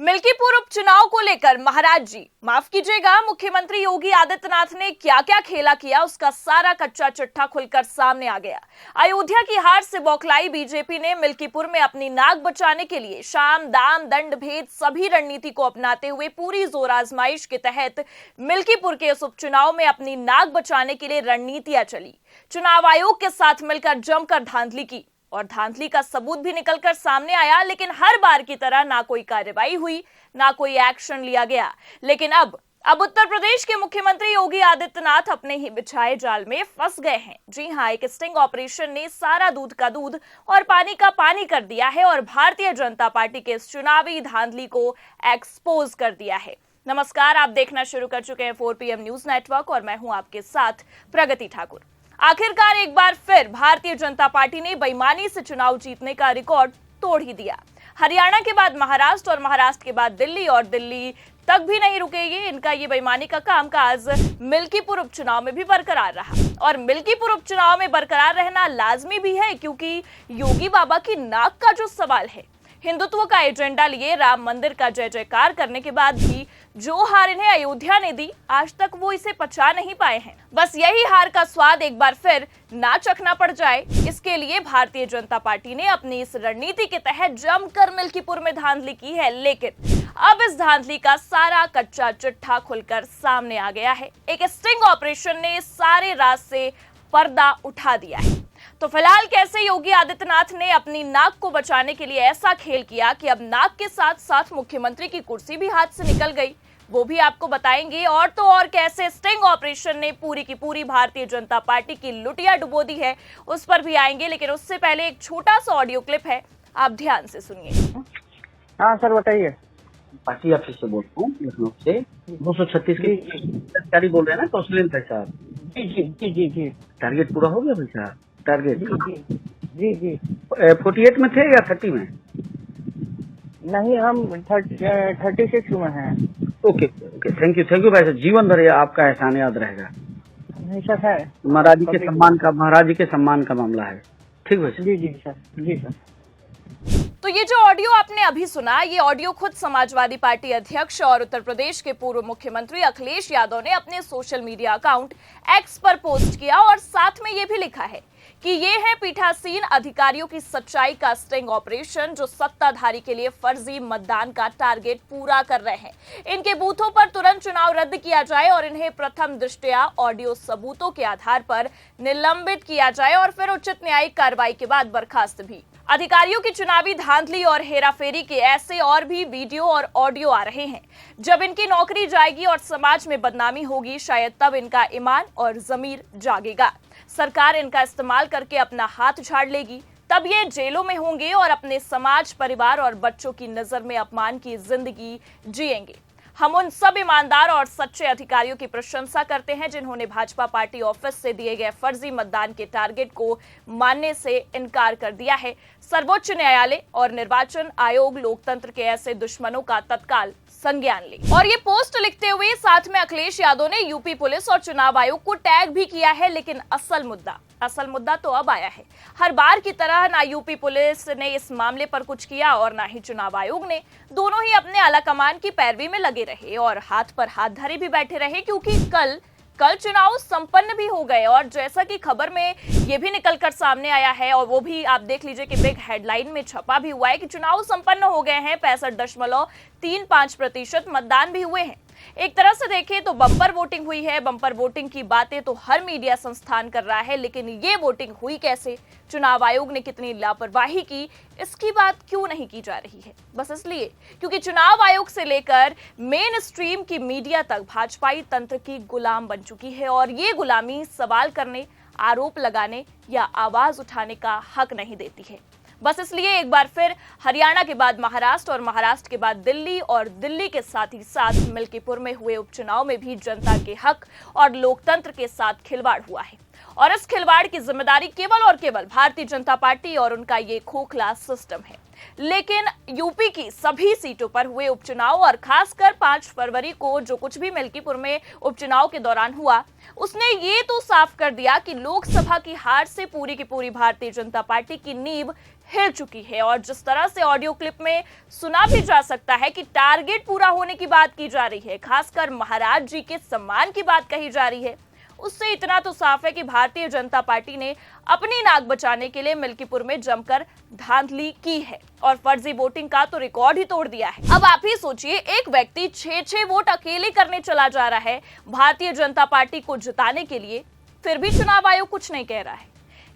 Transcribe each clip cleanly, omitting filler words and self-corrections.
मिल्कीपुर उपचुनाव को लेकर महाराज जी, माफ कीजिएगा, मुख्यमंत्री योगी आदित्यनाथ ने क्या क्या खेला किया, उसका सारा कच्चा चिट्ठा खुलकर सामने आ गया। अयोध्या की हार से बौखलाई बीजेपी ने मिल्कीपुर में अपनी नाक बचाने के लिए शाम दाम दंड भेद सभी रणनीति को अपनाते हुए पूरी जोर आजमाइश के तहत मिल्कीपुर के इस उपचुनाव में अपनी नाक बचाने के लिए रणनीतियां चली। चुनाव आयोग के साथ मिलकर जमकर धांधली की और धांधली का सबूत भी निकलकर सामने आया, लेकिन हर बार की तरह ना कोई कार्रवाई हुई, ना कोई एक्शन लिया गया। लेकिन अब उत्तर प्रदेश के मुख्यमंत्री योगी आदित्यनाथ अपने ही बिछाए जाल में फंस गए हैं। जी हां, एक स्टिंग ऑपरेशन ने सारा दूध का दूध और पानी का पानी कर दिया है और भारतीय जनता पार्टी के इस चुनावी धांधली को एक्सपोज कर दिया है। नमस्कार, आप देखना शुरू कर चुके हैं 4 PM न्यूज नेटवर्क और मैं हूं आपके साथ प्रगति ठाकुर। आखिरकार एक बार फिर भारतीय जनता पार्टी ने बेईमानी से चुनाव जीतने का रिकॉर्ड तोड़ ही दिया। हरियाणा के बाद महाराष्ट्र और महाराष्ट्र के बाद दिल्ली और दिल्ली तक भी नहीं रुकेगी। इनका ये बेईमानी का कामकाज मिल्कीपुर उपचुनाव में भी बरकरार रहा और मिल्कीपुर उपचुनाव में बरकरार रहना लाजमी भी है, क्योंकि योगी बाबा की नाक का जो सवाल है, हिंदुत्व का एजेंडा लिए राम मंदिर का जय जयकार करने के बाद भी जो हार इन्हें अयोध्या ने दी, आज तक वो इसे पचा नहीं पाए हैं। बस यही हार का स्वाद एक बार फिर ना चखना पड़ जाए, इसके लिए भारतीय जनता पार्टी ने अपनी इस रणनीति के तहत जमकर मिल्कीपुर में धांधली की है। लेकिन अब इस धांधली का सारा कच्चा चिट्ठा खुलकर सामने आ गया है। एक स्टिंग ऑपरेशन ने सारे राज से पर्दा उठा दिया है। तो फिलहाल कैसे योगी आदित्यनाथ ने अपनी नाक को बचाने के लिए ऐसा खेल किया कि अब नाक के साथ साथ मुख्यमंत्री की कुर्सी भी हाथ से निकल गई, वो भी आपको बताएंगे। और तो और कैसे स्टिंग ऑपरेशन ने पूरी की पूरी भारतीय जनता पार्टी की लुटिया डुबो दी है, उस पर भी आएंगे। लेकिन उससे पहले एक छोटा सा ऑडियो क्लिप है, आप ध्यान से सुनिए। हाँ सर, बताइए। पार्टी ऑफिस से बोलता हूँ, लखनऊ से 236 के अधिकारी बोल रहे हैं ना, कौशलेन भाई साहब। जी। टारगेट पूरा हो गया भाई साहब? टारगेट जी 48 में थे या 30 में? नहीं, हम 36 में हैं। ओके, थैंक यू भाई साहब। जीवन भर आपका एहसान याद रहेगा। हमेशा है। महाराज जी के सम्मान का मामला है। ठीक भाई साहब? जी सर। तो ये जो ऑडियो आपने अभी सुना, ये ऑडियो खुद समाजवादी पार्टी अध्यक्ष और उत्तर प्रदेश के पूर्व मुख्यमंत्री अखिलेश यादव ने अपने सोशल मीडिया अकाउंट एक्स पर पोस्ट किया और साथ में ये भी लिखा है कि ये है पीठासीन अधिकारियों की सच्चाई का स्टिंग ऑपरेशन, जो सत्ताधारी के लिए फर्जी मतदान का टारगेट पूरा कर रहे हैं। इनके बूथों पर तुरंत चुनाव रद्द किया जाए और इन्हें प्रथम दृष्टया ऑडियो सबूतों के आधार पर निलंबित किया जाए और फिर उचित न्यायिक कार्रवाई के बाद बर्खास्त भी। अधिकारियों की चुनावी धांधली और हेराफेरी के ऐसे और भी वीडियो और ऑडियो आ रहे हैं। जब इनकी नौकरी जाएगी और समाज में बदनामी होगी, शायद तब इनका ईमान और जमीर जागेगा। सरकार इनका इस्तेमाल करके अपना हाथ झाड़ लेगी, तब ये जेलों में होंगे और अपने समाज, परिवार और बच्चों की नजर में अपमान की जिंदगी जिएंगे। हम उन सब ईमानदार और सच्चे अधिकारियों की प्रशंसा करते हैं जिन्होंने भाजपा पार्टी ऑफिस से दिए गए फर्जी मतदान के टारगेट को मानने से इनकार कर दिया है। सर्वोच्च न्यायालय और निर्वाचन आयोग लोकतंत्र के ऐसे दुश्मनों का तत्काल संज्ञान ले। और ये पोस्ट लिखते हुए साथ में अखिलेश यादव ने यूपी पुलिस और चुनाव आयोग को टैग भी किया है। लेकिन असल मुद्दा तो अब आया है। हर बार की तरह ना यूपी पुलिस ने इस मामले पर कुछ किया और ना ही चुनाव आयोग ने। दोनों ही अपने आलाकमान की पैरवी में लगे रहे और हाथ पर हाथ धरे भी बैठे रहे, क्योंकि कल चुनाव संपन्न भी हो गए। और जैसा कि खबर में ये भी निकलकर सामने आया है, और वो भी आप देख लीजिए कि बिग हेडलाइन में छपा भी हुआ है कि चुनाव संपन्न हो गए हैं। 65.35% मतदान भी हुए हैं। एक तरह से देखें तो बम्पर वोटिंग हुई है। बम्पर वोटिंग की बातें तो हर मीडिया संस्थान कर रहा है, लेकिन ये वोटिंग हुई कैसे, चुनाव आयोग ने कितनी लापरवाही की, इसकी बात क्यों नहीं की जा रही है? बस इसलिए क्योंकि चुनाव आयोग से लेकर मेन स्ट्रीम की मीडिया तक भाजपाई तंत्र की गुलाम बन चुकी है और ये गुलामी सवाल करने, आरोप लगाने या आवाज उठाने का हक नहीं देती है। बस इसलिए एक बार फिर हरियाणा के बाद महाराष्ट्र और महाराष्ट्र के बाद दिल्ली और दिल्ली के साथ ही साथ मिल्कीपुर में हुए उपचुनाव में भी जनता के हक और लोकतंत्र के साथ खिलवाड़ हुआ है। और इस खिलवाड़ की जिम्मेदारी केवल और केवल भारतीय जनता पार्टी और उनका ये खोखला सिस्टम है। लेकिन यूपी की सभी सीटों पर हुए उपचुनाव और खासकर 5 फरवरी को जो कुछ भी मिल्कीपुर में उपचुनाव के दौरान हुआ, उसने ये तो साफ कर दिया कि लोकसभा की हार से पूरी की पूरी भारतीय जनता पार्टी की नींव हिल चुकी है। और जिस तरह से ऑडियो क्लिप में सुना भी जा सकता है कि टारगेट पूरा होने की बात की जा रही है, खासकर महाराज जी के सम्मान की बात कही जा रही है, उससे इतना तो साफ है कि भारतीय जनता पार्टी ने अपनी नाक बचाने के लिए मिल्कीपुर में जमकर धांधली की है और फर्जी वोटिंग का तो रिकॉर्ड ही तोड़ दिया है। अब आप ही सोचिए, एक व्यक्ति 6-6 वोट अकेले करने चला जा रहा है भारतीय जनता पार्टी को जिताने के लिए, फिर भी चुनाव आयोग कुछ नहीं कह रहा है।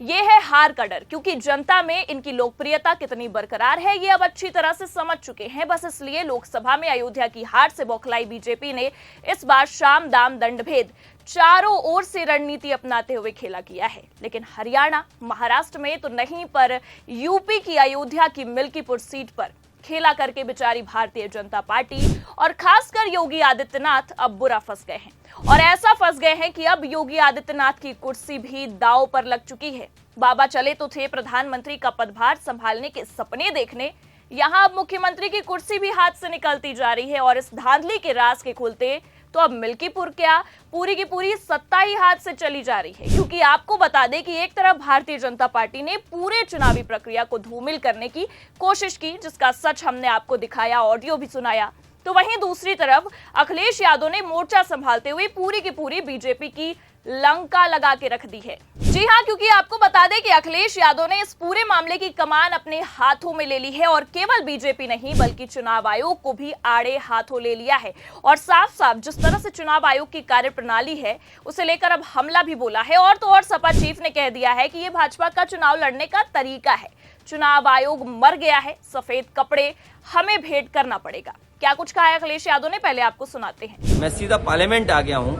ये है हार का डर, क्योंकि जनता में इनकी लोकप्रियता कितनी बरकरार है ये अब अच्छी तरह से समझ चुके हैं। बस इसलिए लोकसभा में अयोध्या की हार से बौखलाई बीजेपी ने इस बार शाम दाम दंडभेद चारों ओर से रणनीति अपनाते हुए खेला किया है। लेकिन हरियाणा, महाराष्ट्र में तो नहीं, पर यूपी की अयोध्या की मिल्कीपुर सीट पर खेला करके बेचारी भारतीय जनता पार्टी और खासकर योगी आदित्यनाथ अब बुरा फंस गए हैं। और ऐसा फंस गए हैं कि अब योगी आदित्यनाथ की कुर्सी भी दांव पर लग चुकी है। बाबा चले तो थे प्रधानमंत्री का पदभार संभालने के सपने देखने, यहाँ अब मुख्यमंत्री की कुर्सी भी हाथ से निकलती जा रही है। और इस धांधली के राज के खुलते तो अब मिल्कीपुर क्या, पूरी की पूरी सत्ता ही हाथ से चली जा रही है। क्योंकि आपको बता दें कि एक तरफ भारतीय जनता पार्टी ने पूरे चुनावी प्रक्रिया को धूमिल करने की कोशिश की, जिसका सच हमने आपको दिखाया, ऑडियो भी सुनाया, तो वहीं दूसरी तरफ अखिलेश यादव ने मोर्चा संभालते हुए पूरी की पूरी बीजेपी की लंका लगा के रख दी है। जी हां, क्योंकि आपको बता दें कि अखिलेश यादव ने इस पूरे मामले की कमान अपने हाथों में ले ली है और केवल बीजेपी नहीं बल्कि चुनाव आयोग को भी आड़े हाथों ले लिया है। और साफ साफ जिस तरह से चुनाव आयोग की कार्यप्रणाली है उसे लेकर अब हमला भी बोला है। और तो और सपा चीफ ने कह दिया है कि ये भाजपा का चुनाव लड़ने का तरीका है। चुनाव आयोग मर गया है, सफेद कपड़े हमें भेंट करना पड़ेगा। क्या कुछ कहा है अखिलेश यादव ने, पहले आपको सुनाते हैं। मैं सीधा पार्लियामेंट आ गया हूं।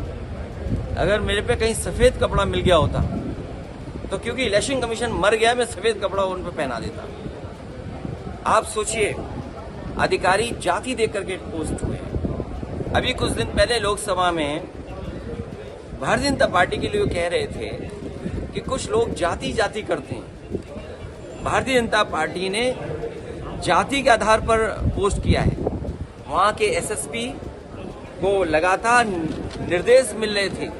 अगर मेरे पे कहीं सफेद कपड़ा मिल गया होता तो क्योंकि इलेक्शन कमीशन मर गया, मैं सफेद कपड़ा उन पे पहना देता। आप सोचिए, अधिकारी जाति देख करके पोस्ट हुए। अभी कुछ दिन पहले लोकसभा में भारतीय जनता पार्टी के लिए कह रहे थे कि कुछ लोग जाति जाति करते हैं। भारतीय जनता पार्टी ने जाति के आधार पर पोस्ट किया है। वहां के एसएसपी को लगातार निर्देश मिल रहे थे,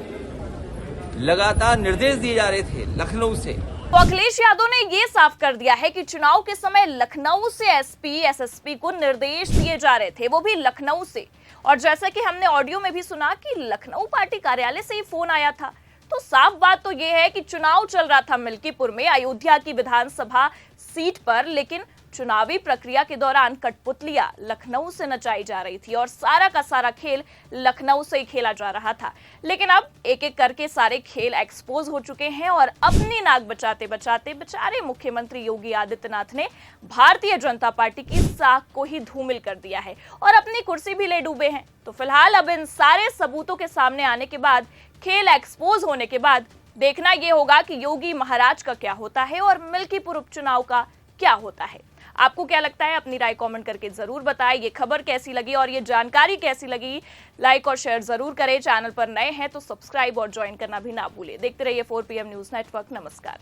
लगातार निर्देश दिए जा रहे थे लखनऊ से। तो अखिलेश यादव ने ये साफ कर दिया है कि चुनाव के समय लखनऊ से एसपी एसएसपी को निर्देश दिए जा रहे थे, वो भी लखनऊ से। और जैसा कि हमने ऑडियो में भी सुना कि लखनऊ पार्टी कार्यालय से ही फोन आया था। तो साफ बात तो ये है कि चुनाव चल रहा था मिल्कीपुर में, अयोध्या की विधानसभा सीट पर, लेकिन चुनावी प्रक्रिया के दौरान कठपुतलियां लखनऊ से नचाई जा रही थी और सारा का सारा खेल लखनऊ से ही खेला जा रहा था। लेकिन अब एक एक करके सारे खेल एक्सपोज हो चुके हैं और अपनी नाक बचाते बचाते बेचारे मुख्यमंत्री योगी आदित्यनाथ ने भारतीय जनता पार्टी की साख को ही धूमिल कर दिया है और अपनी कुर्सी भी ले डूबे हैं। तो फिलहाल अब इन सारे सबूतों के सामने आने के बाद, खेल एक्सपोज होने के बाद देखना यह होगा कि योगी महाराज का क्या होता है और मिल्कीपुर उपचुनाव का क्या होता है। आपको क्या लगता है, अपनी राय कमेंट करके जरूर बताएं। ये खबर कैसी लगी और ये जानकारी कैसी लगी, लाइक और शेयर जरूर करें। चैनल पर नए हैं तो सब्सक्राइब और ज्वाइन करना भी ना भूलें। देखते रहिए 4 PM न्यूज नेटवर्क। नमस्कार।